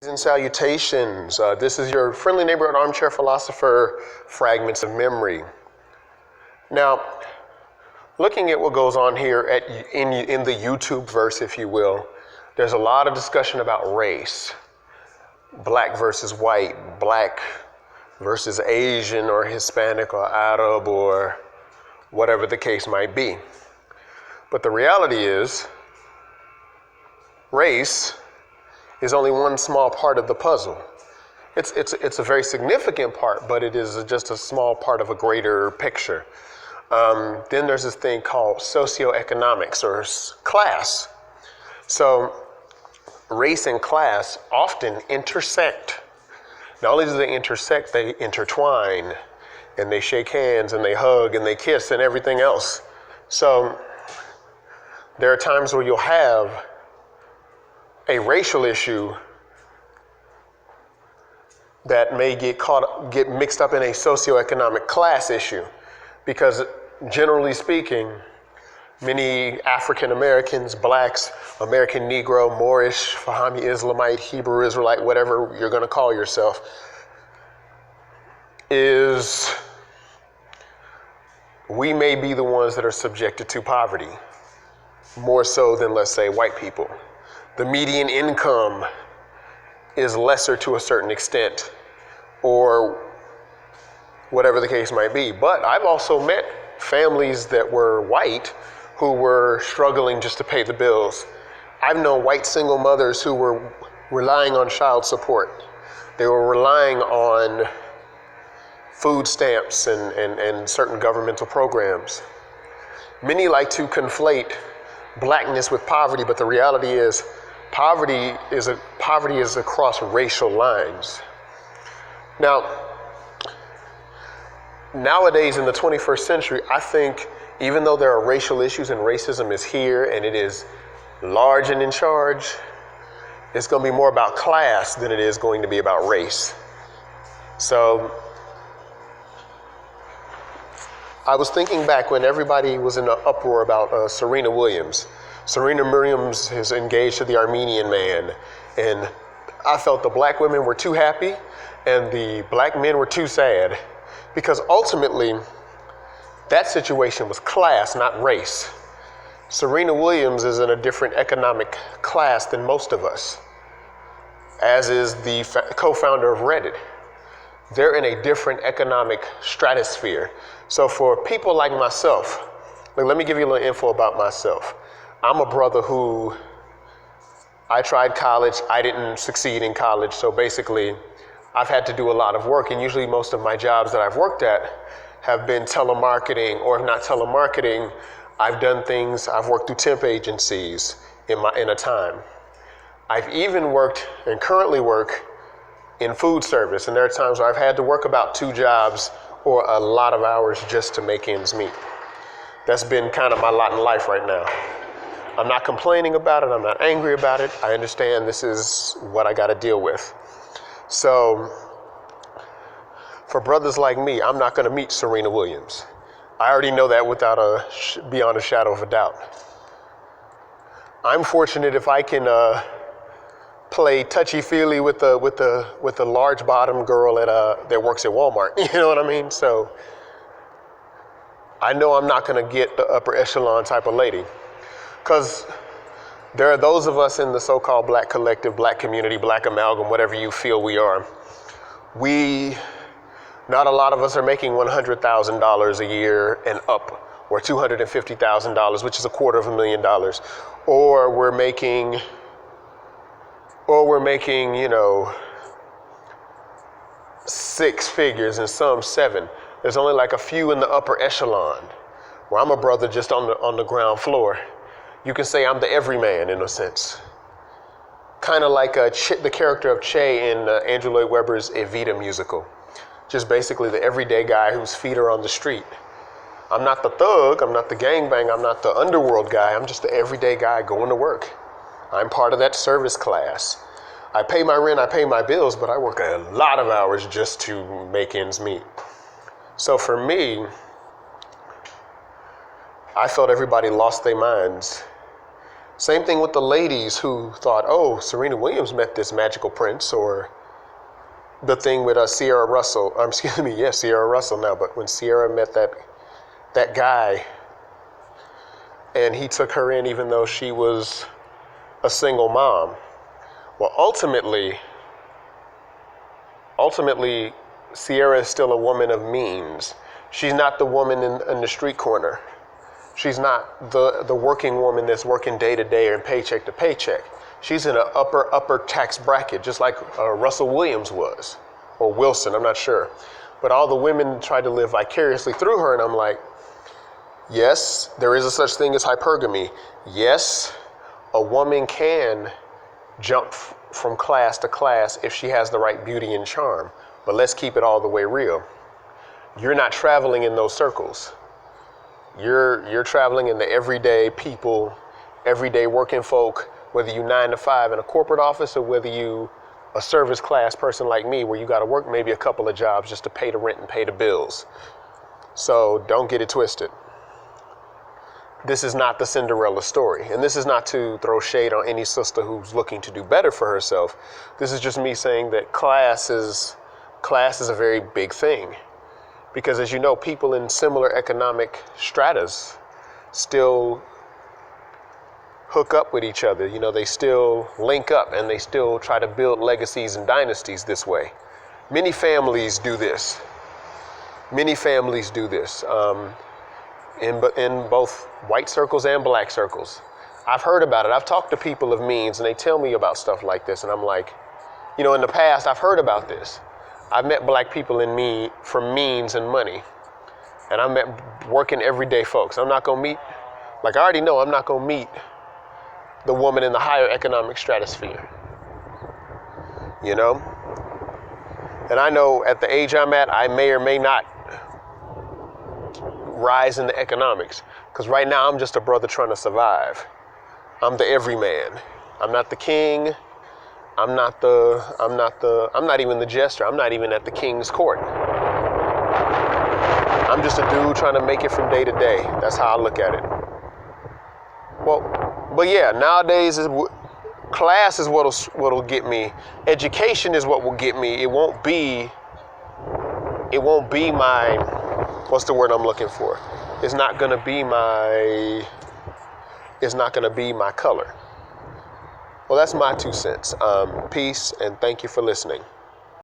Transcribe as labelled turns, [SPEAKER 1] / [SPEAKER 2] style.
[SPEAKER 1] And salutations. This is your friendly neighborhood armchair philosopher, Fragments of Memory. Now, looking at what goes on here in the YouTube verse, if you will, there's a lot of discussion about race. Black versus white, black versus Asian or Hispanic or Arab or whatever the case might be. But the reality is, race is only one small part of the puzzle. It's a very significant part, but it is just a small part of a greater picture. Then there's this thing called socioeconomics or class. So race and class often intersect. Not only do they intersect, they intertwine, and they shake hands, and they hug, and they kiss, and everything else. So there are times where you'll have a racial issue that may get mixed up in a socioeconomic class issue, because generally speaking, many African Americans, blacks, American Negro, Moorish, Fahami Islamite, Hebrew Israelite, whatever you're going to call yourself, we may be the ones that are subjected to poverty, more so than, let's say, white people. The median income is lesser to a certain extent, or whatever the case might be. But I've also met families that were white who were struggling just to pay the bills. I've known white single mothers who were relying on child support. They were relying on food stamps and certain governmental programs. Many like to conflate blackness with poverty, but the reality is poverty is across racial lines. Now, nowadays in the 21st century, I think even though there are racial issues and racism is here and it is large and in charge, it's going to be more about class than it is going to be about race. So I was thinking back when everybody was in an uproar about Serena Williams. Serena Williams is engaged to the Armenian man, and I felt the black women were too happy and the black men were too sad, because ultimately that situation was class, not race. Serena Williams is in a different economic class than most of us, as is the co-founder of Reddit. They're in a different economic stratosphere. So for people like myself, let me give you a little info about myself. I'm a brother who, I tried college, I didn't succeed in college, so basically I've had to do a lot of work, and usually most of my jobs that I've worked at have been telemarketing, or if not telemarketing, I've worked through temp agencies in a time. I've even worked and currently work in food service, and there are times where I've had to work about 2 jobs or a lot of hours just to make ends meet. That's been kind of my lot in life right now. I'm not complaining about it, I'm not angry about it. I understand this is what I got to deal with. So for brothers like me, I'm not going to meet Serena Williams. I already know that beyond a shadow of a doubt. I'm fortunate if I can play touchy-feely with the large bottom girl that works at Walmart. You know what I mean? So I know I'm not going to get the upper echelon type of lady, because there are those of us in the so-called black collective, black community, black amalgam, whatever you feel we are. Not a lot of us are making $100,000 a year and up, or $250,000, which is $250,000, or we're making, 6 figures and some 7. There's only like a few in the upper echelon, where I'm a brother just on the ground floor. You can say I'm the everyman in a sense. Kind of like the character of Che in Andrew Lloyd Webber's Evita musical. Just basically the everyday guy whose feet are on the street. I'm not the thug, I'm not the gangbang, I'm not the underworld guy, I'm just the everyday guy going to work. I'm part of that service class. I pay my rent, I pay my bills, but I work a lot of hours just to make ends meet. So for me, I felt everybody lost their minds Same thing with the ladies who thought, oh, Serena Williams met this magical prince, or the thing with Sierra Russell. Excuse me, yes, Sierra Russell now. But when Sierra met that guy, and he took her in, even though she was a single mom. Well, ultimately, Sierra is still a woman of means. She's not the woman in the street corner. She's not the working woman that's working day to day and paycheck to paycheck. She's in an upper tax bracket, just like Russell Williams was, or Wilson, I'm not sure. But all the women tried to live vicariously through her, and I'm like, yes, there is a such thing as hypergamy. Yes, a woman can jump from class to class if she has the right beauty and charm. But let's keep it all the way real. You're not traveling in those circles. You're traveling in the everyday people, everyday working folk, whether you 9 to 5 in a corporate office or whether you a service class person like me where you got to work maybe a couple of jobs just to pay the rent and pay the bills. So don't get it twisted. This is not the Cinderella story. And this is not to throw shade on any sister who's looking to do better for herself. This is just me saying that class is a very big thing. Because as you know, people in similar economic stratas still hook up with each other. You know, they still link up and they still try to build legacies and dynasties this way. Many families do this. In both white circles and black circles. I've heard about it. I've talked to people of means and they tell me about stuff like this. And I'm like, you know, in the past, I've heard about this. I've met black people from means and money. And I met working everyday folks. I'm not going to meet, like I already know, I'm not going to meet the woman in the higher economic stratosphere. You know? And I know at the age I'm at, I may or may not rise in the economics. Because right now I'm just a brother trying to survive. I'm the everyman. I'm not the king. I'm not even the jester. I'm not even at the king's court. I'm just a dude trying to make it from day to day. That's how I look at it. Well, but yeah, nowadays class is what'll get me. Education is what will get me. It won't be my, what's the word I'm looking for? It's not gonna be my color. Well, that's my 2 cents. Peace, and thank you for listening.